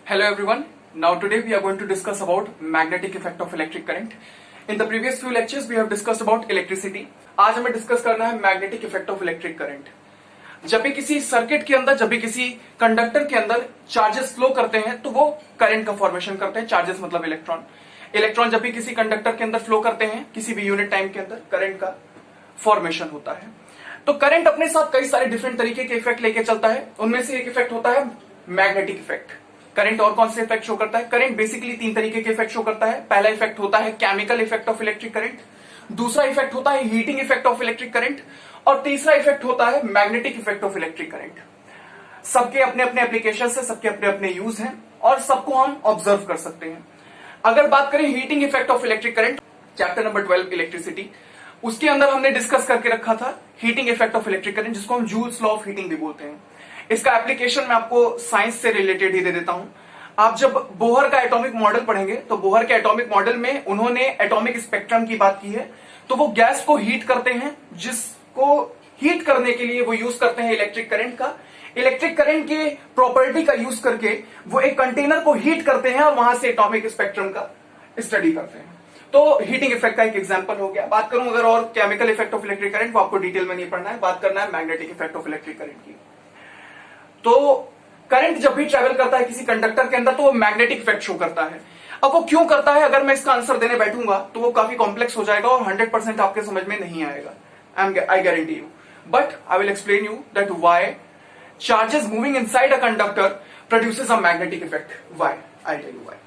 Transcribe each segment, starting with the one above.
Hello everyone. Now today we are going to discuss about magnetic effect of electric current. In the previous few lectures we have discussed about electricity. आज हमें discuss करना है magnetic effect of electric current. जब भी किसी circuit के अंदर, जब भी किसी कंडक्टर के अंदर चार्जेस फ्लो करते हैं तो वो करंट का फॉर्मेशन करते हैं. चार्जेस मतलब इलेक्ट्रॉन. इलेक्ट्रॉन जब भी किसी कंडक्टर के अंदर फ्लो करते हैं किसी भी यूनिट टाइम के अंदर करंट का फॉर्मेशन होता है. तो करंट अपने साथ कई सारे डिफरेंट तरीके के इफेक्ट लेके चलता है. उनमें से एक इफेक्ट होता है मैग्नेटिक इफेक्ट. करंट और कौन से इफेक्ट शो करता है? करंट बेसिकली तीन तरीके के इफेक्ट शो करता है. पहला इफेक्ट होता है chemical effect of electric current, दूसरा इफेक्ट होता है heating effect of electric current और तीसरा इफेक्ट होता है magnetic effect of electric current. सबके अपने अपने एप्लीकेशन है, सबके अपने अपने यूज हैं और सबको हम ऑब्जर्व कर सकते हैं. अगर बात करें heating effect of electric current, chapter number 12 electricity, उसके अंदर हमने डिस्कस करके रखा था heating effect of electric current, जिसको हम जूल्स लॉ ऑफ हीटिंग भी बोलते हैं. इसका एप्लीकेशन मैं आपको साइंस से रिलेटेड ही दे देता हूं. आप जब बोहर का एटॉमिक मॉडल पढ़ेंगे तो बोहर के एटॉमिक मॉडल में उन्होंने एटॉमिक स्पेक्ट्रम की बात की है. तो वो गैस को हीट करते हैं, जिसको हीट करने के लिए वो यूज करते हैं इलेक्ट्रिक करंट का. इलेक्ट्रिक करंट के प्रॉपर्टी का यूज करके वो एक कंटेनर को हीट करते हैं और वहां से एटॉमिक स्पेक्ट्रम का स्टडी करते हैं. तो हीटिंग इफेक्ट का एक एग्जांपल हो गया. बात करूं अगर और chemical effect of electric current, वो आपको डिटेल में नहीं पढ़ना है. बात करना है magnetic effect of electric current की. तो करंट जब भी ट्रेवल करता है किसी कंडक्टर के अंदर तो वो मैग्नेटिक इफेक्ट शो करता है. अब वो क्यों करता है, अगर मैं इसका आंसर देने बैठूंगा तो वो काफी कॉम्प्लेक्स हो जाएगा और 100% आपके समझ में नहीं आएगा. I guarantee you. But I will explain you that why charges moving inside a conductor produces a magnetic effect. Why? I tell you why.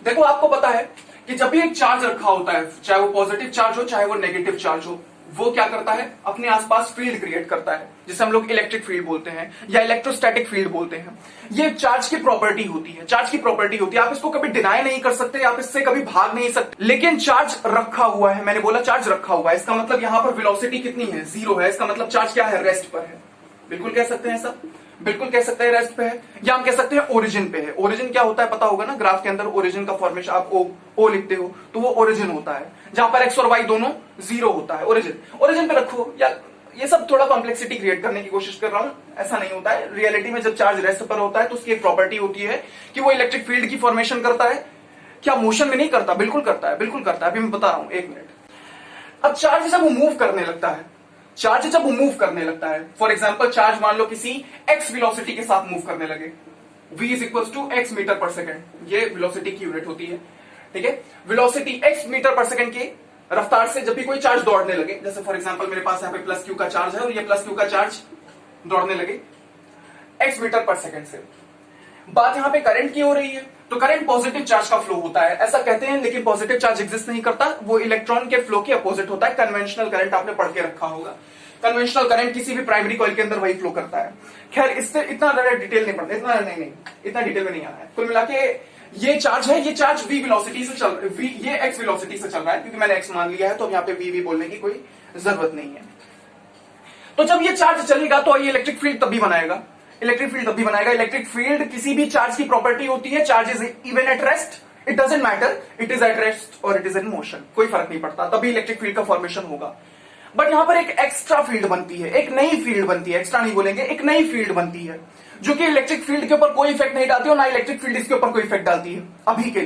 देखो, आपको पता है कि जब भी एक चार्ज रखा होता है, चाहे वो पॉजिटिव चार्ज हो चाहे वो नेगेटिव चार्ज हो, वो क्या करता है, अपने आसपास फील्ड क्रिएट करता है, जिसे हम लोग इलेक्ट्रिक फील्ड बोलते हैं या इलेक्ट्रोस्टैटिक फील्ड बोलते हैं. ये चार्ज की प्रॉपर्टी होती है. चार्ज की प्रॉपर्टी होती है, आप इसको कभी डिनाई नहीं कर सकते, आप इससे कभी भाग नहीं सकते. लेकिन चार्ज रखा हुआ है, मैंने बोला चार्ज रखा हुआ है, इसका मतलब यहां पर वेलोसिटी कितनी है? 0 है. इसका मतलब चार्ज क्या है? रेस्ट पर है. बिल्कुल कह सकते हैं सब, बिल्कुल कह सकते हैं रेस्ट पे है, या हम कह सकते हैं ओरिजिन पे है. ओरिजिन क्या होता है पता होगा ना, ग्राफ के अंदर ओरिजिन का फॉर्मेशन आप ओ लिखते हो तो वो ओरिजिन होता है, जहां पर एक्स और वाई दोनों 0 होता है. ओरिजिन पे रखो. या ये सब थोड़ा कॉम्प्लेक्सिटी क्रिएट करने की कोशिश कर रहा हूं, ऐसा नहीं होता है. रियलिटी में जब चार्ज रेस्ट पर होता है तो उसकी एक प्रॉपर्टी होती है कि वो इलेक्ट्रिक फील्ड की फॉर्मेशन करता है. क्या मोशन में नहीं करता? बिल्कुल करता है, बिल्कुल करता है. अभी मैं बता रहा हूं, एक मिनट. अब चार्ज जब वो मूव करने लगता है, चार्ज जब वो मूव करने लगता है, फॉर एग्जांपल चार्ज मान लो किसी x वेलोसिटी के साथ मूव करने लगे, v is equal to x meter पर सेकेंड. ये वेलोसिटी की यूनिट होती है. ठीक है, वेलोसिटी x मीटर पर सेकेंड की रफ्तार से जब भी कोई चार्ज दौड़ने लगे, जैसे फॉर एग्जांपल मेरे पास यहाँ पे प्लस क्यू का चार्ज है और ये प्लस क्यू का चार्ज दौड़ने लगे x मीटर पर सेकेंड से. बात यहां पे करंट की हो रही है, तो करंट पॉजिटिव चार्ज का फ्लो होता है ऐसा कहते हैं, लेकिन पॉजिटिव चार्ज एग्जिस्ट नहीं करता. वो इलेक्ट्रॉन के फ्लो के अपोजिट होता है. कन्वेंशनल करंट आपने पढ़ के रखा होगा. कन्वेंशनल करंट किसी भी प्राइमरी कॉइल के अंदर वही फ्लो करता है. खैर, इससे इतना डिटेल नहीं पढ़ते, इतना डिटेल में नहीं आना है. कुल मिला के ये चार्ज है, ये चार्ज v वेलोसिटी से चल रहा है, ये x वेलोसिटी से चल रहा है, क्योंकि मैंने x मान लिया है तो अब यहाँ पे v बोलने की कोई जरूरत नहीं है. तो जब ये चार्ज चलेगा तो ये इलेक्ट्रिक फील्ड तभी बनाएगा. इलेक्ट्रिक फील्ड किसी भी चार्ज की प्रॉपर्टी होती है. Charge is even at rest, it doesn't matter it is at rest और इट इज इन मोशन, कोई फर्क नहीं पड़ता, तभी इलेक्ट्रिक फील्ड का फॉर्मेशन होगा. बट यहां पर एक एक्स्ट्रा फील्ड बनती है, एक नई फील्ड बनती है, एक्स्ट्रा नहीं बोलेंगे, एक नई फील्ड बनती है जो कि इलेक्ट्रिक फील्ड के ऊपर कोई इफेक्ट नहीं डालती और ना इलेक्ट्रिक फील्ड इसके ऊपर कोई इफेक्ट डालती है. अभी के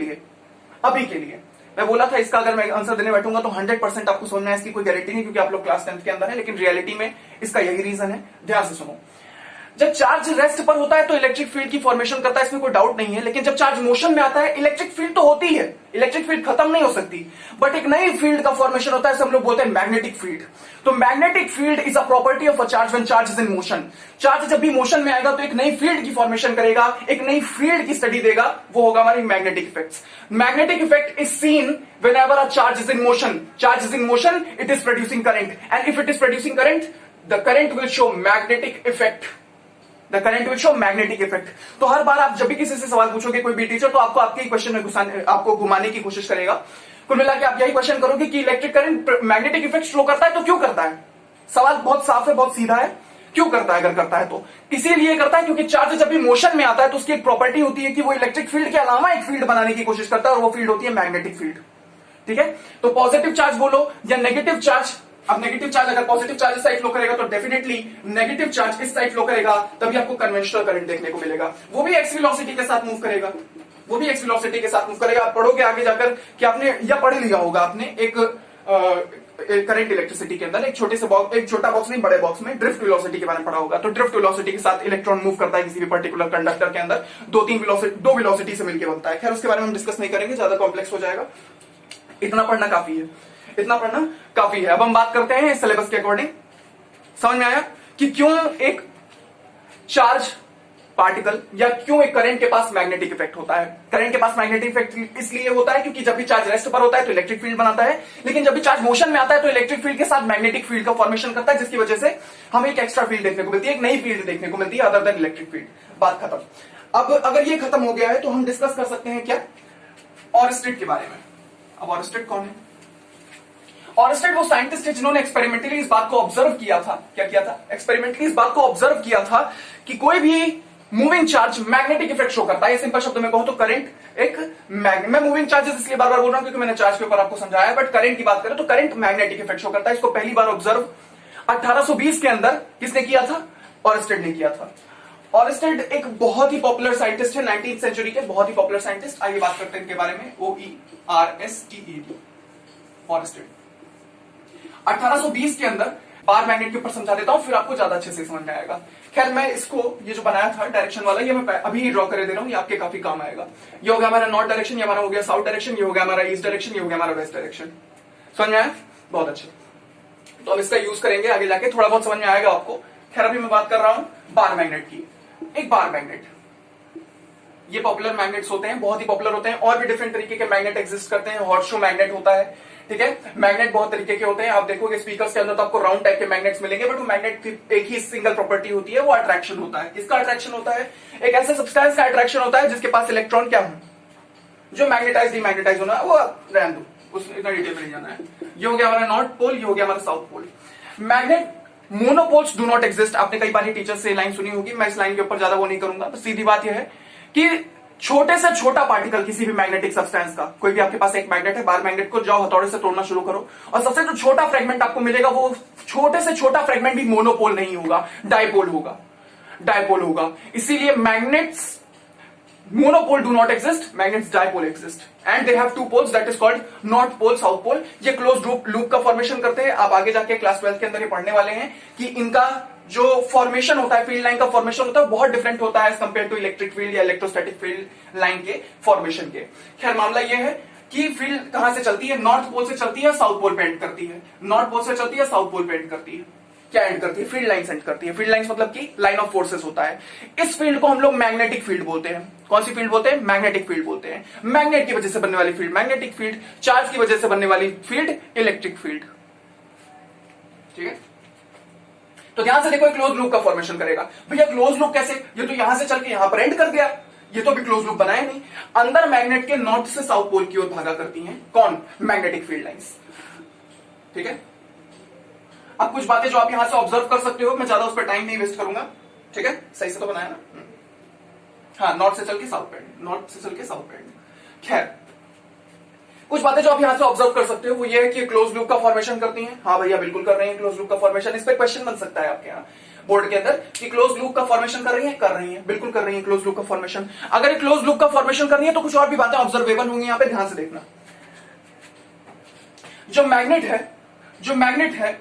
लिए मैं बोला था इसका अगर मैं आंसर देने बैठूंगा तो 100% आपको समझना है, इसकी कोई गारंटी नहीं, क्योंकि आप लोग क्लास 10th के अंदर है, लेकिन रियलिटी में इसका यही रीजन है. ध्यान से सुनो. जब चार्ज रेस्ट पर होता है तो इलेक्ट्रिक फील्ड की फॉर्मेशन करता है, इसमें कोई डाउट नहीं है. लेकिन जब चार्ज मोशन में आता है, इलेक्ट्रिक फील्ड तो होती है, इलेक्ट्रिक फील्ड खत्म नहीं हो सकती, बट एक नई फील्ड का फॉर्मेशन होता है, हम लोग बोलते हैं मैग्नेटिक फील्ड. तो magnetic field is a property of a charge when charge is in motion. Charge जब भी मोशन में आएगा तो एक नई फील्ड की फॉर्मेशन करेगा, एक नई फील्ड की स्टडी देगा, वो होगा हमारी magnetic effects. Magnetic effect is seen whenever a charge is in motion. Charge is in motion, it is producing current, and if it is producing current, the current will show magnetic effect. तो हर बार आप जब भी किसी से सवाल पूछोगे कोई भी टीचर, तो आपको आपके क्वेश्चन में आपको घुमाने की कोशिश करेगा. कुल मिला के आप यही क्वेश्चन करोगे कि electric current magnetic effect show करता है तो क्यों करता है. सवाल बहुत साफ है, बहुत सीधा है. क्यों करता है? अगर करता है तो इसीलिए करता है क्योंकि चार्ज जब भी मोशन में आता है तो उसकी एक प्रॉपर्टी होती है कि वो इलेक्ट्रिक फील्ड के अलावा एक फील्ड बनाने की कोशिश करता है और वो फील्ड होती है मैग्नेटिक फील्ड. ठीक है, तो पॉजिटिव चार्ज बोलो या नेगेटिव चार्ज, अब नेगेटिव चार्ज अगर पॉजिटिव चार्ज इस साइड फ्लो करेगा तो डेफिनेटली नेगेटिव चार्ज इस साइड फ्लो करेगा, तभी आपको कन्वेंशनल करंट देखने को मिलेगा। वो भी एक्स वेलोसिटी के साथ मूव करेगा, वो भी एक्स वेलोसिटी के साथ मूव करेगा। आप पढ़ोगे आगे जाकर कि आपने या पढ़ लिया होगा आपने एक करंट इलेक्ट्रिसिटी के अंदर एक छोटे से बॉक्स, एक छोटा बॉक्स नहीं बड़े बॉक्स में ड्रिफ्ट वेलोसिटी के बारे में पढ़ा होगा। तो ड्रिफ्ट वेलोसिटी के साथ इलेक्ट्रॉन मूव करता है किसी भी पर्टिकुलर कंडक्टर के अंदर, दो वेलोसिटी से मिलकर बनता है। खैर उसके बारे में हम डिस्कस नहीं करेंगे, ज्यादा कॉम्प्लेक्स हो जाएगा। इतना पढ़ना काफी है, इतना पढ़ना काफी है। अब हम बात करते हैं सिलेबस के अकॉर्डिंग। समझ में आया कि क्यों एक चार्ज पार्टिकल या क्यों एक करंट के पास मैग्नेटिक इफेक्ट होता है। करंट के पास मैग्नेटिक इफेक्ट इसलिए होता है क्योंकि जब भी चार्ज रेस्ट पर होता है तो इलेक्ट्रिक फील्ड बनाता है, लेकिन जब भी चार्ज मोशन में आता है तो इलेक्ट्रिक फील्ड के साथ मैग्नेटिक फील्ड का फॉर्मेशन करता है, जिसकी वजह से हमें एक एक्स्ट्रा फील्ड देखने को मिलती है, एक नई फील्ड देखने को मिलती है अदर देन इलेक्ट्रिक फील्ड। बात खत्म। अब अगर ये खत्म हो गया है तो हम डिस्कस कर सकते हैं क्या, ऑरस्टेड के बारे में। अब ऑरस्टेड कौन है? ऑरस्टेड वो साइंटिस्ट है जिन्होंने एक्सपेरिमेंटली इस बात को ऑब्जर्व किया था। क्या किया था? एक्सपेरिमेंटली इस बात को ऑब्जर्व किया था कि कोई भी moving charge magnetic effect show करता है। सिंपल शब्दों में कहूं तो करंट एक मैं मूविंग चार्जेस इसलिए बार बार बोल रहा हूं क्योंकि मैंने चार्ज के ऊपर आपको समझाया, बट करंट की बात करें तो करंट मैग्नेटिक इफेक्ट शो करता है। इसको पहली बार ऑब्जर्व 1820 के अंदर किसने किया था? ऑरस्टेड ने किया था। ऑरस्टेड एक बहुत ही पॉपुलर साइंटिस्ट है, 19th सेंचुरी के बहुत ही पॉपुलर साइंटिस्ट। आइए बात करते हैं इनके बारे में। OERSTED, ऑरस्टेड 1820 के अंदर बार मैग्नेट के ऊपर समझा देता हूं, फिर आपको ज्यादा अच्छे से समझ में आएगा। खैर मैं इसको ये जो बनाया था डायरेक्शन वाला, ये मैं अभी ही ड्रॉ कर दे रहा हूं, ये आपके काफी काम आएगा। ये हो गया हमारा नॉर्थ डायरेक्शन, ये हमारा हो गया साउथ डायरेक्शन, ये हो गया हमारा ईस्ट डायरेक्शन, ये हो गया हमारा वेस्ट डायरेक्शन। समझ में आया? बहुत अच्छा। तो अब इसका यूज करेंगे आगे जाके, थोड़ा बहुत समझ में आएगा आपको। खैर अभी मैं बात कर रहा हूं बार मैग्नेट की। एक बार मैग्नेट, ये पॉपुलर मैग्नेट्स होते हैं, बहुत ही पॉपुलर होते हैं। और भी डिफरेंट तरीके के मैग्नेट एग्जिस्ट करते हैं। हॉर्सशू मैग्नेट होता है, ठीक है। मैग्नेट बहुत तरीके के होते हैं। आप देखोगे स्पीकर्स के अंदर तो आपको राउंड टाइप के मैग्नेट्स मिलेंगे, बट वो मैग्नेट की एक ही सिंगल प्रॉपर्टी होती है, वो अट्रैक्शन होता है। किसका अट्रैक्शन होता है? एक ऐसे सब्सटेंस का अट्रैक्शन होता है जिसके पास इलेक्ट्रॉन क्या हो, जो मैग्नेटाइज डीमैग्नेटाइज होना है, वो रहने दो, उसमें इतना डिटेल में नहीं जाना है। ये हो गया हमारा नॉर्थ पोल, ये हो गया हमारा south pole. Magnet monopoles do not exist. आपने कई बार टीचर से लाइन सुनी होगी, मैं इस लाइन के ऊपर ज्यादा वो नहीं करूंगा। तो सीधी बात यह है कि छोटे से छोटा पार्टिकल किसी भी मैग्नेटिक सब्सटेंस का, कोई भी आपके पास एक मैग्नेट है, बार मैग्नेट को जाओ हथौड़े से तोड़ना शुरू करो और सबसे जो छोटा फ्रेगमेंट आपको मिलेगा वो छोटे से छोटा फ्रेगमेंट भी मोनोपोल नहीं होगा, डायपोल होगा, डायपोल होगा। इसीलिए magnets monopole do not exist, magnets dipole exist and they have two poles, that is called north pole south pole. ये क्लोज लूप का फॉर्मेशन करते हैं। आप आगे जाके क्लास 12 के अंदर ये पढ़ने वाले हैं कि इनका जो फॉर्मेशन होता है, फील्ड लाइन का फॉर्मेशन होता है, बहुत डिफरेंट होता है as compare to electric field या इलेक्ट्रोस्टैटिक फील्ड लाइन के फॉर्मेशन के। खैर मामला यह है कि फील्ड कहां से चलती है? नॉर्थ पोल से चलती है, साउथ पोल पे एंड करती है। नॉर्थ पोल से चलती है, साउथ पोल पे एंड करती है। क्या एंड करती है? फील्ड लाइन एंड करती है। फील्ड लाइंस मतलब कि लाइन ऑफ फोर्सेस होता है। इस फील्ड को हम लोग मैग्नेटिक फील्ड बोलते हैं। कौन सी फील्ड बोलते हैं? मैग्नेटिक फील्ड बोलते हैं। मैग्नेट की वजह से बनने वाली फील्ड मैग्नेटिक फील्ड, चार्ज की वजह से बनने वाली फील्ड इलेक्ट्रिक फील्ड, ठीक है। तो ध्यान से देखो, एक क्लोज लूप का फॉर्मेशन करेगा। भैया क्लोज लूप कैसे? ये तो यहां से चल के यहां पर एंड कर दिया, ये तो अभी क्लोज लूप बनाया नहीं। अंदर मैग्नेट के नॉर्थ से साउथ पोल की ओर भागा करती हैं कौन? मैग्नेटिक फील्ड लाइंस, ठीक है। अब कुछ बातें जो आप यहां से ऑब्जर्व कर सकते हो, मैं ज्यादा उस पर टाइम नहीं वेस्ट करूंगा, ठीक है। सही से तो बनाया ना? हाँ, नॉर्थ से चल के साउथ पे, नॉर्थ से चल के साउथ पे। खैर कुछ बातें जो आप यहां से ऑब्जर्व कर सकते हो वो ये है कि क्लोज लूप का फॉर्मेशन करती हैं। हाँ भैया बिल्कुल कर रही हैं क्लोज लूप का फॉर्मेशन। इस पर क्वेश्चन बन सकता है आपके यहाँ बोर्ड के अंदर कि क्लोज लूप का फॉर्मेशन कर रही है? कर रही है, बिल्कुल कर रही है क्लोज लूप का फॉर्मेशन। अगर ये क्लोज लूप का फॉर्मेशन कर रही है तो कुछ और भी बातें ऑब्जर्वेबल होंगी यहां पे, ध्यान से देखना। जो मैग्नेट है,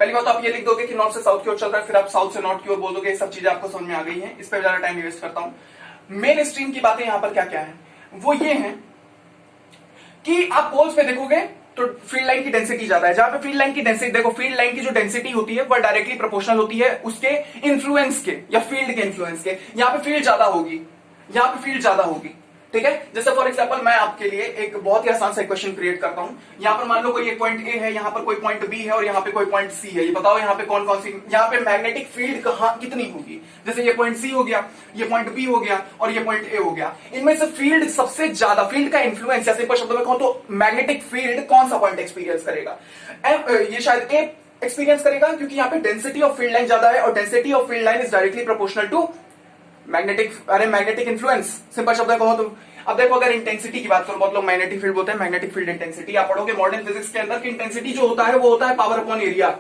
पहली बात तो आप ये लिख दोगे कि नॉर्थ से साउथ की ओर चल रहा है, फिर आप साउथ से नॉर्थ की ओर बोल दोगे। ये सब चीजें आपको समझ में आ गई हैं, इस पर ज्यादा टाइम वेस्ट करता हूं। मेन स्ट्रीम की बातें यहां पर क्या क्या है वो ये है कि आप पोल्स पे देखोगे तो फील्ड लाइन की डेंसिटी ज्यादा है। जहां पे फील्ड लाइन की डेंसिटी, देखो फील्ड लाइन की जो डेंसिटी होती है वह डायरेक्टली प्रोपोर्शनल होती है उसके इन्फ्लुएंस के या फील्ड के इन्फ्लुएंस के। यहां पे फील्ड ज्यादा होगी, यहां पे फील्ड ज्यादा होगी, ठीक है। जैसे फॉर एग्जांपल मैं आपके लिए एक बहुत ही आसान सा इक्वेशन क्रिएट करता हूं। यहां पर मान लो कोई एक पॉइंट ए है, यहां पर कोई पॉइंट बी है और यहां पे कोई पॉइंट सी है। ये बताओ यहां पे कौन कौन सी, यहां पे मैग्नेटिक फील्ड कहां कितनी होगी? जैसे ये पॉइंट सी हो गया, ये पॉइंट बी हो गया और ये पॉइंट ए हो गया। इनमें से फील्ड सबसे ज्यादा, फील्ड का इंफ्लुएंस या सिंपल शब्दों में कहूं तो मैग्नेटिक फील्ड कौन सा पॉइंट एक्सपीरियंस करेगा? ये शायद ए एक्सपीरियंस करेगा क्योंकि यहां पे डेंसिटी ऑफ फील्ड लाइन ज्यादा है और density of field line is directly proportional to magnetic influence, simple शब्द में कहो तो अब देखो अगर इंटेंसिटी की बात करो, बहुत लोग मैग्नेटिक फील्ड बोलते हैं, मैग्नेटिक फील्ड इंटेंसिटी आप पढ़ोगे मॉडर्न फिजिक्स के अंदर कि इंटेंसिटी जो होता है वो होता है power upon area.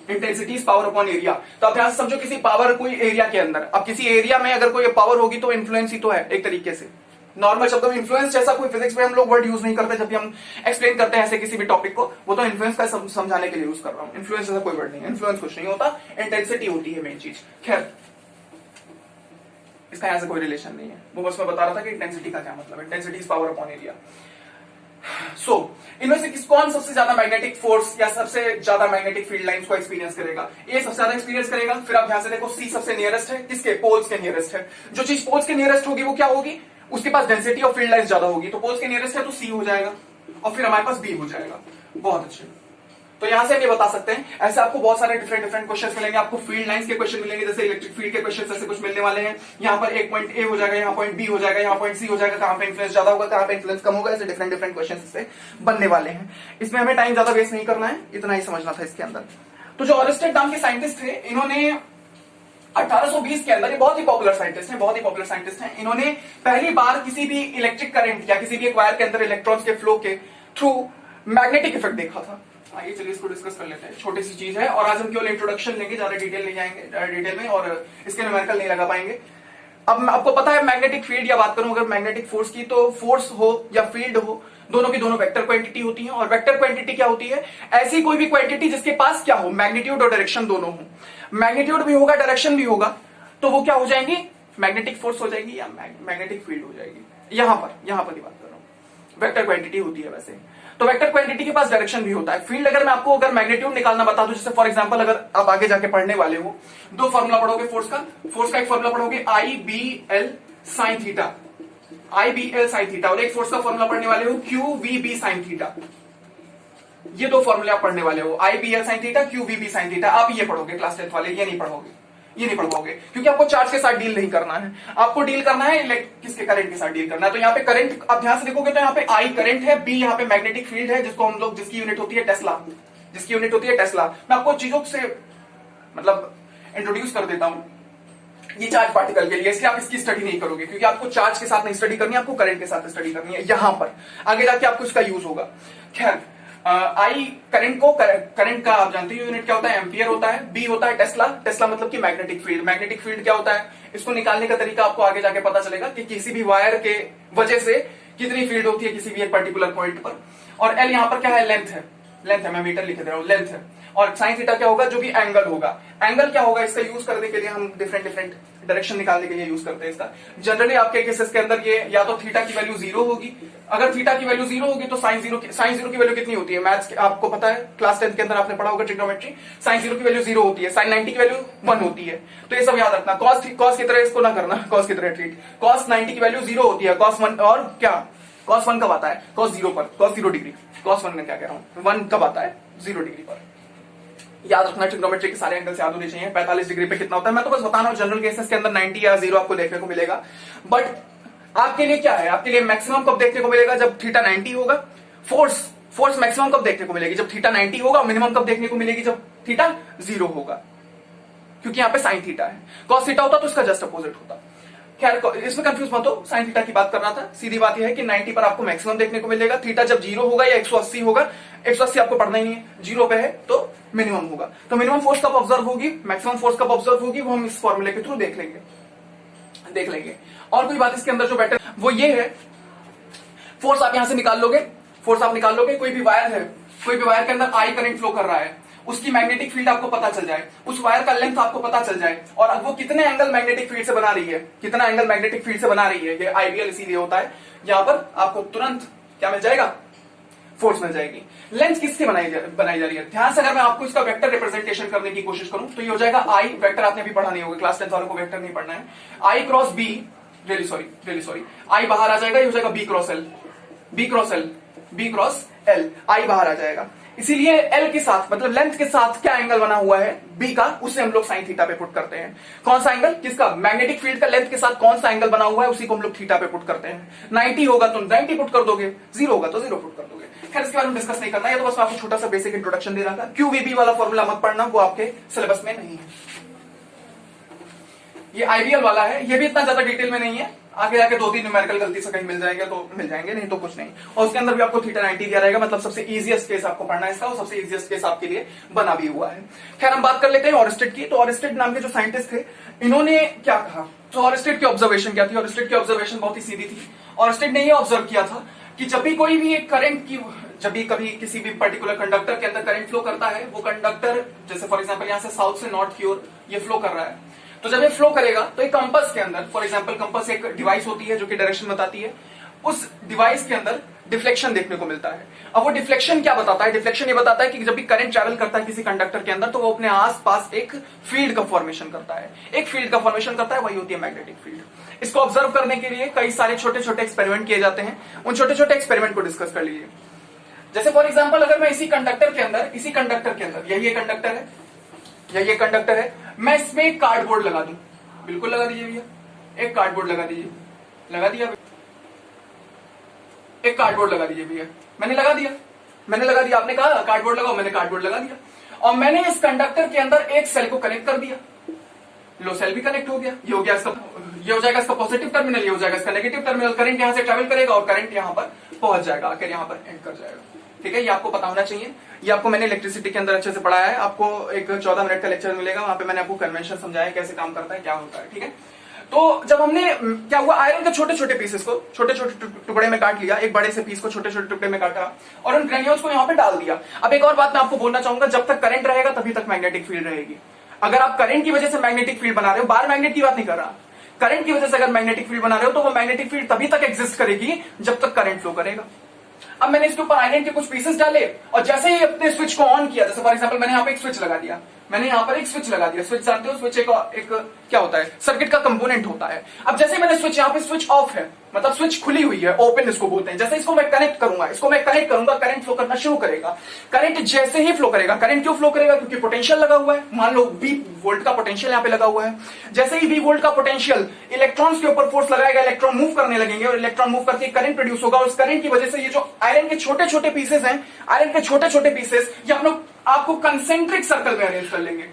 Intensity is power upon area. तो आप ध्यान से समझो, किसी पावर कोई एरिया के अंदर, अब किसी एरिया में अगर कोई पावर होगी तो इन्फ्लुएंस ही तो है एक तरीके से। नॉर्मल शब्दों में इन्फ्लुएंस जैसा कोई फिजिक्स में हम लोग वर्ड यूज नहीं करते जब भी हम एक्सप्लेन करते हैं ऐसे किसी भी टॉपिक को, वो तो इन्फ्लुएंस का समझाने के लिए यूज कर रहा हूं। इन्फ्लुएंस जैसा कोई वर्ड नहीं है, इन्फ्लुएंस कुछ नहीं होता, इंटेंसिटी होती है मेन चीज। खैर इसका यहां से कोई रिलेशन नहीं है, वो बस मैं बता रहा था कि इंटेंसिटी का क्या मतलब है। Intensity is power upon area. So इनमें से कौन सबसे ज्यादा मैग्नेटिक फोर्स या सबसे ज्यादा मैग्नेटिक फील्ड लाइंस को एक्सपीरियंस करेगा? ए सबसे ज्यादा एक्सपीरियंस करेगा। फिर आप ध्यान से देखो, सी सबसे नियरेस्ट है, किसके? पोल्स के नियरेस्ट है। जो चीज पोल्स के नियरेस्ट होगी वो क्या होगी? उसके पास डेंसिटी ऑफ फील्ड लाइंस ज्यादा होगी, तो पोल्स के नियरेस्ट है तो सी हो जाएगा, और फिर हमारे पास बी हो जाएगा। बहुत अच्छे। तो यहां से हम ये बता सकते हैं, ऐसे आपको बहुत सारे डिफरेंट क्वेश्चंस मिलेंगे। आपको फील्ड लाइंस के क्वेश्चन मिलेंगे, जैसे इलेक्ट्रिक फील्ड के क्वेश्चंस ऐसे कुछ मिलने वाले हैं। यहाँ पर एक पॉइंट ए हो जाएगा, यहाँ पॉइंट बी हो जाएगा, यहाँ पॉइंट सी हो जाएगा, कहां पे इन्फ्लुएंस ज्यादा होगा, कहां पे इन्फ्लुएंस कम होगा, ऐसे डिफरेंट क्वेश्चन इससे बनने वाले हैं। इसमें हमें टाइम ज्यादा वेस्ट नहीं करना है, इतना ही समझना था इसके अंदर। तो जो ऑरेस्टेड नाम के साइंटिस्ट थे, इन्होंने 1820 के अंदर, ये बहुत ही पॉपुलर साइंटिस्ट हैं, बहुत ही पॉपुलर साइंटिस्ट हैं। इन्होंने पहली बार किसी भी इलेक्ट्रिक करंट या किसी भी एक वायर के अंदर इलेक्ट्रॉन्स के फ्लो के थ्रू मैग्नेटिक इफेक्ट देखा था। आइए चलिए इसको डिस्कस कर लेते हैं। छोटी सी चीज है और आज हम केवल इंट्रोडक्शन लेंगे, ज्यादा डिटेल नहीं जाएंगे डिटेल में, और इसके न्यूमेरिकल नहीं लगा पाएंगे। अब आपको पता है मैग्नेटिक फील्ड या बात करूं अगर मैग्नेटिक फोर्स की, तो फोर्स हो या फील्ड हो, दोनों की दोनों वेक्टर क्वांटिटी होती है। और वेक्टर क्वांटिटी क्या होती है? ऐसी कोई भी क्वांटिटी जिसके पास क्या हो, मैग्नीट्यूड और डायरेक्शन दोनों हो। मैग्नीट्यूड भी होगा, डायरेक्शन भी होगा, तो वो क्या हो जाएंगी? मैग्नेटिक फोर्स हो जाएगी या मैग्नेटिक फील्ड हो जाएगी। यहां पर की बात कर रहा हूं, वेक्टर क्वांटिटी होती है वैसे। तो वेक्टर क्वांटिटी के पास डायरेक्शन भी होता है। फील्ड अगर मैं आपको अगर मैग्नीट्यूड निकालना बता दूं, जैसे फॉर एग्जांपल अगर आप आगे जाके पढ़ने वाले हो, दो फॉर्मूला पढ़ोगे फोर्स का एक फॉर्मूला पढ़ोगे I B L sine theta, I B L sine theta, और एक फोर्स का फॉर्मूला पढ़ने वाले हो Q V B sine theta. ये दो फॉर्मूले आप पढ़ने वाले हो, I B L sine theta, Q V B sine theta. आप ये पढ़ोगे क्लास 10th वाले, ये नहीं पढ़ पाओगे क्योंकि आपको चार्ज के साथ डील नहीं करना है, आपको डील करना है किसके? करंट के साथ डील करना है। तो यहाँ पे करंट आप ध्यान से देखोगे तो यहाँ पे आई करंट है, बी यहाँ पे मैग्नेटिक फील्ड है, जिसको हम लोग जिसकी यूनिट होती है टेस्ला। मैं आपको चीजों से मतलब इंट्रोड्यूस कर देता हूं ये चार्ज पार्टिकल के लिए, इसलिए आप इसकी स्टडी नहीं करोगे क्योंकि आपको चार्ज के साथ नहीं स्टडी करनी है, आपको करंट के साथ स्टडी करनी है। यहां पर आगे जाके आपको इसका यूज होगा। खैर आई करंट का आप जानते हो यूनिट क्या होता है? एम्पियर होता है। बी होता है टेस्ला मतलब कि मैग्नेटिक फील्ड क्या होता है? इसको निकालने का तरीका आपको आगे जाके पता चलेगा कि किसी भी वायर के वजह से कितनी फील्ड होती है किसी भी एक पर्टिकुलर पॉइंट पर। और एल यहां पर क्या है? लेंथ है, मैं मीटर लिख दे रहा हूं, लेंथ है। और साइन थीटा क्या होगा? जो भी एंगल होगा। एंगल क्या होगा? इसका यूज करने के लिए हम डिफरेंट डायरेक्शन निकालने के लिए यूज करते हैं इसका। जनरली आपके केसेस के अंदर ये या तो थीटा की वैल्यू 0 होगी, अगर थीटा की वैल्यू 0 होगी तो साइन जीरो की वैल्यू कितनी होती है? मैथ्स आपको पता है, क्लास 10th के अंदर आपने पढ़ा होगा ट्रिग्नोमेट्री, साइन 0 की वैल्यू 0 होती है, साइन 90 की वैल्यू 1 होती है। तो ये सब याद रखना। कॉस की तरह इसको ना करना, कॉस की तरह ट्रीट। कॉस 90 की वैल्यू 0 होती है, कॉस 1 और क्या? कॉस 1 कब आता है? कॉस 0 पर, कॉस 0 डिग्री। कॉस 1 में क्या कह रहा हूं, 1 कब आता है? 0 डिग्री पर। याद रखना ट्रिग्नोमेट्री के सारे एंगल्स याद होने चाहिए। 45 डिग्री पे कितना होता है? मैं तो बस बता रहा हूं, जनरल केसेस के अंदर 90 या 0 आपको देखने को मिलेगा। बट आपके लिए क्या है? आपके लिए मैक्सिमम कब देखने को मिलेगा? जब थीटा 90 होगा। फोर्स मैक्सिमम कब देखने को मिलेगी? जब थीटा 90 होगा। मिनिमम कब देखने को मिलेगी? जब थीटा 0 होगा, क्योंकि यहाँ पे साइन थीटा है। कॉस थीटा होता तो इसका जस्ट अपोजिट होता। खैर इसमें कंफ्यूज मत हो, साइन थीटा की बात कर रहा था। सीधी बात यह है कि 90 पर आपको मैक्सिमम देखने को मिलेगा। थीटा जब 0 होगा या 180 होगा, 180 आपको पढ़ना ही नहीं है, 0 पे है तो मिनिमम होगा। तो मिनिमम फोर्स कब ऑब्जर्व होगी, मैक्सिमम फोर्स कब ऑब्जर्व होगी, वो हम इस फॉर्मूले के थ्रू देख लेंगे। और कोई बात इसके अंदर जो बेटर वो ये है, फोर्स आप यहां से निकाल लोगे, कोई भी वायर के अंदर आई करंट फ्लो कर रहा है, उसकी मैग्नेटिक फील्ड आपको पता चल जाए, उस वायर का लेंथ आपको पता चल जाए, और अब वो कितने एंगल मैग्नेटिक फील्ड से बना रही है, ये आइडियल इसीलिए होता है। यहां पर आपको तुरंत क्या मिल जाएगा? फोर्स मिल जाएगी। लेंथ किससे बनाई जा रही है? ध्यान से अगर मैं आपको इसका वेक्टर रिप्रेजेंटेशन करने की कोशिश करूं तो ये हो जाएगा आई, वेक्टर आपने भी पढ़ा नहीं होगा, क्लास 10th वालों को वेक्टर नहीं पढ़ना है। आई क्रॉस बी, रियली सॉरी, आई बाहर आ जाएगा, ये हो जाएगा बी क्रॉस एल, आई बाहर आ जाएगा। इसीलिए एल के साथ मतलब लेंथ के साथ क्या एंगल बना हुआ है बी का, उसे हम लोग साइन थीटा पे पुट करते हैं। कौन सा एंगल? किसका? मैग्नेटिक फील्ड का लेंथ के साथ कौन सा एंगल बना हुआ है, उसी को हम लोग थीटा पे पुट करते हैं। 90 होगा तो 90 पुट कर दोगे, 0 होगा तो 0 पुट कर दोगे। खैर इसके बारे में डिस्कस नहीं करना है, तो बस मैं आपको छोटा सा बेसिक इंट्रोडक्शन दे रहा था। क्यूवीबी वाला फॉर्मूला मत पढ़ना, वो आपके सिलेबस में नहीं है। ये आईबीएल वाला है, ये भी इतना ज्यादा डिटेल में नहीं है, आगे जाके 2-3 न्यूमेरिकल गलती से कहीं मिल जाएंगे तो मिल जाएंगे, नहीं तो कुछ नहीं। और उसके अंदर भी आपको थीटा 90 दिया रहेगा, मतलब सबसे इजीएस्ट केस आपको पढ़ना है इसका, और सबसे इजीएस्ट केस आपके लिए बना भी हुआ है। खैर हम बात कर लेते हैं ऑरस्टेड की। तो ऑरस्टेड नाम के जो साइंटिस्ट थे, इन्होंने क्या कहा, तो ऑरस्टेड की ऑब्जर्वेशन क्या थी? ऑरस्टेड की ऑब्जर्वेशन बहुत ही सीधी थी। ऑरस्टेड ने ये ऑब्जर्व किया था कि जब भी कोई भी एक करंट की, जब भी कभी किसी भी पर्टिकुलर कंडक्टर के अंदर करंट फ्लो करता है, वो कंडक्टर जैसे फॉर एग्जांपल यहां से साउथ से नॉर्थ की ओर ये फ्लो कर रहा है, तो जब ये फ्लो करेगा तो एक कंपास के अंदर, फॉर एग्जांपल कंपास एक डिवाइस होती है जो कि डायरेक्शन बताती है, उस डिवाइस के अंदर डिफ्लेक्शन देखने को मिलता है। अब वो डिफ्लेक्शन क्या बताता है? डिफ्लेक्शन ये बताता है कि जब भी करंट ट्रैवल करता है किसी कंडक्टर के अंदर, तो वो अपने आसपास एक फील्ड का फॉर्मेशन करता है, एक फील्ड का फॉर्मेशन करता है, वही होती है मैग्नेटिक फील्ड। इसको ऑब्जर्व करने के लिए कई सारे छोटे छोटे एक्सपेरिमेंट किए जाते हैं, उन छोटे छोटे एक्सपेरिमेंट को डिस्कस कर लीजिए। जैसे फॉर एग्जाम्पल अगर मैं इसी कंडक्टर के अंदर यही कंडक्टर है, यही एक कंडक्टर है, मैं इसमें एक कार्डबोर्ड लगा दूं, बिल्कुल लगा दीजिए भैया, एक कार्डबोर्ड लगा दीजिए, लगा दिया, एक कार्डबोर्ड लगा दीजिए भैया, मैंने लगा दिया, आपने कहा कार्डबोर्ड लगाओ, मैंने कार्डबोर्ड लगा दिया, और मैंने इस कंडक्टर के अंदर एक सेल को कनेक्ट कर दिया, लो सेल भी कनेक्ट हो गया, ये हो गया इसका, ये हो जाएगा इसका पॉजिटिव टर्मिनल, ये हो जाएगा इसका नेगेटिव टर्मिनल, करंट यहां से ट्रैवल करेगा और करंट यहां पर पहुंच जाएगा, आकर यहां पर एंड कर जाएगा। ठीक है, ये आपको पता होना चाहिए, ये आपको मैंने इलेक्ट्रिसिटी के अंदर अच्छे से पढ़ाया है, आपको एक 14 मिनट का लेक्चर मिलेगा, वहां पे मैंने आपको कन्वेंशन समझाया कैसे काम करता है, क्या होता है। ठीक है, तो जब हमने क्या हुआ, आयरन के छोटे छोटे पीसेस को छोटे छोटे टुकड़े में काट लिया, एक बड़े से पीस को छोटे छोटे टुकड़े में काटा और उन ग्रेन्यूल्स को यहां पे डाल दिया। अब एक और बात मैं आपको बोलना चाहूंगा, जब तक करंट रहेगा तभी तक मैग्नेटिक फील्ड रहेगी। अगर आप करंट की वजह से मैग्नेटिक फील्ड बना रहे हो, बाहर मैग्नेट की बात नहीं कर रहा, करंट की वजह से अगर मैग्नेटिक फील्ड बना रहे हो, तो वो मैग्नेटिक फील्ड तभी तक एग्जिस्ट करेगी जब तक करंट फ्लो करेगा। अब मैंने इसके ऊपर आयरन के कुछ पीसेस डाले और जैसे ही अपने स्विच को ऑन किया, जैसे फॉर एग्जांपल मैंने यहाँ पे एक स्विच लगा दिया, स्विच जानते हो, स्विच एक क्या होता है, सर्किट का कंपोनेंट होता है। अब जैसे मैंने स्विच, यहाँ पे स्विच ऑफ है, मतलब स्विच खुली हुई है, ओपन इसको बोलते हैं। जैसे इसको मैं कनेक्ट करूंगा, करंट फ्लो करना शुरू करेगा। करंट जैसे ही फ्लो करेगा, करंट क्यों फ्लो करेगा? क्योंकि पोटेंशियल लगा हुआ है, मान लो V वोल्ट का पोटेंशियल यहाँ पे लगा हुआ है। जैसे ही V वोल्ट का पोटेंशियल इलेक्ट्रॉन्स के ऊपर फोर्स लगाएगा, इलेक्ट्रॉन मूव करने लगेंगे और इलेक्ट्रॉन मूव करके करंट प्रोड्यूस होगा। उस करंट की वजह से ये जो आयरन के छोटे छोटे पीसेस हैं, आयरन के छोटे छोटे पीसेस ये हम लोग आपको कंसेंट्रिक सर्कल में अरेंज कर लेंगे।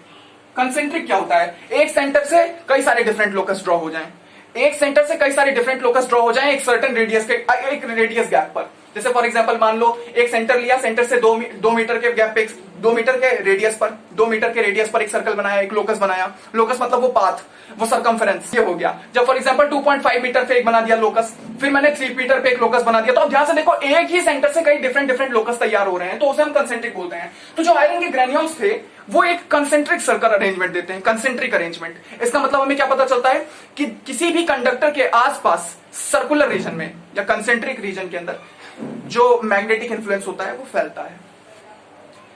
कंसेंट्रिक क्या होता है? एक सेंटर से कई सारे डिफरेंट लोकस ड्रॉ हो जाएं, एक सेंटर से कई सारे डिफरेंट लोकस ड्रॉ हो जाएं एक सर्टेन रेडियस के, एक रेडियस गैप पर। जैसे फॉर एग्जांपल मान लो एक सेंटर लिया, सेंटर से 2 मीटर के गैप पे, 2 मीटर के रेडियस पर, 2 मीटर के रेडियस पर एक सर्कल बनाया, एक लोकस बनाया। लोकस मतलब वो पाथ, वो सरकमफेरेंस, ये हो गया। जब फॉर एग्जांपल 2.5 मीटर पे एक बना दिया लोकस, फिर मैंने 3 मीटर पे एक लोकस बना दिया। तो अब ध्यान से देखो, एक ही सेंटर से कई डिफरेंट लोकस तैयार हो रहे हैं, तो उसे हम कंसेंट्रिक बोलते हैं। तो जो आयरन के ग्रेन्यूल्स थे वो एक कंसेंट्रिक सर्कल अरेंजमेंट देते हैं, कंसेंट्रिक अरेंजमेंट। इसका मतलब हमें क्या पता चलता है कि किसी भी कंडक्टर के आसपास सर्कुलर रीजन में या कंसेंट्रिक रीजन के अंदर जो मैग्नेटिक इन्फ्लुएंस होता है वो फैलता है।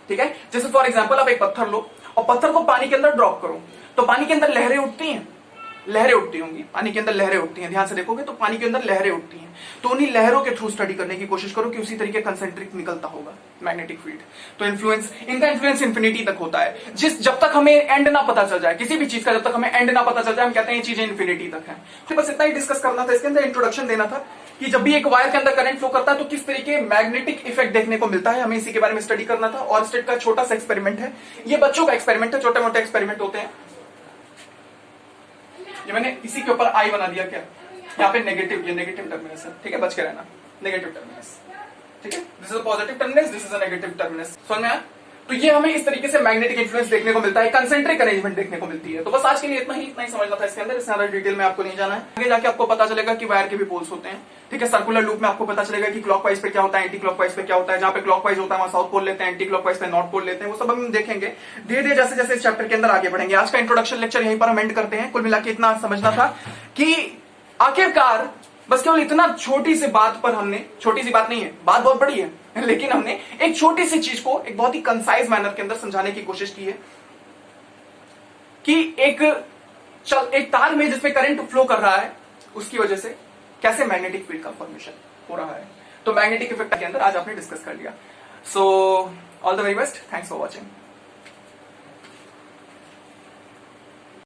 ठीक है, जैसे फॉर एग्जांपल आप एक पत्थर लो और पत्थर को पानी के अंदर ड्रॉप करो, तो पानी के अंदर लहरें उठती हैं, लहरें उठती होंगी, पानी के अंदर लहरें उठती हैं। ध्यान से देखोगे तो पानी के अंदर लहरें उठती हैं। तो उन्हीं लहरों के थ्रू स्टडी करने की कोशिश करो कि उसी तरीके कंसेंट्रिक निकलता होगा मैग्नेटिक फील्ड। तो इन्फ्लुएंस, इनका इन्फ्लुएंस इन्फिनिटी तक होता है। जब तक हमें एंड ना पता चल जाए किसी भी चीज का, जब तक हमें एंड ना पता चल जाए, हम कहते हैं ये चीजें इन्फिनिटी तक है। तो बस इतना ही डिस्कस करना था, इसके अंदर इंट्रोडक्शन देना था कि जब भी एक वायर के अंदर करंट फ्लो करता है तो किस तरीके मैग्नेटिक इफेक्ट देखने को मिलता है, हमें इसी के बारे में स्टडी करना था। और स्टेट का छोटा सा एक्सपेरिमेंट है, ये बच्चों का एक्सपेरिमेंट है, छोटे मोटे एक्सपेरिमेंट होते हैं। ये मैंने इसी के ऊपर आई बना दिया, क्या यहाँ पे नेगेटिव, ये नेगेटिव टर्मिनस है। ठीक है, बच के रहना, नेगेटिव टर्मिनस। ठीक है, this is a positive terminus, this is a negative terminus. समझ में आया? तो ये हमें इस तरीके से मैग्नेटिक इन्फ्लुएंस देखने को मिलता है, कंसेंट्रिक अरेंजमेंट देखने को मिलती है। तो बस आज के लिए इतना ही समझना था इसके अंदर, इससे ज्यादा डिटेल में आपको नहीं जाना है। आगे जाके आपको पता चलेगा कि वायर के भी पोल्स होते हैं। ठीक है, सर्कुलर लूप में आपको पता चलेगा कि क्लॉकवाइज पे क्या होता है, एंटी क्लॉकवाइज पे क्या होता है। जहां पे क्लॉकवाइज होता है वहां साउथ पोल लेते हैं, एंटी क्लॉकवाइज पे नॉर्थ पोल लेते हैं। वो सब हम देखेंगे धीरे धीरे जैसे जैसे इस चैप्टर के अंदर आगे बढ़ेंगे। आज का इंट्रोडक्शन लेक्चर यहीं पर हम एंड करते हैं। कुल मिला के इतना समझना था कि आखिरकार बस केवल इतना छोटी सी बात पर हमने, छोटी सी बात नहीं है, बात बहुत बड़ी है, लेकिन हमने एक छोटी सी चीज को एक बहुत ही कंसाइज मैनर के अंदर समझाने की कोशिश की है कि एक तार में जिसमें करंट फ्लो कर रहा है उसकी वजह से कैसे मैग्नेटिक फील्ड का फॉर्मेशन हो रहा है। तो मैग्नेटिक इफेक्ट के अंदर आज आपने डिस्कस कर लिया। So all the very best, thanks for watching.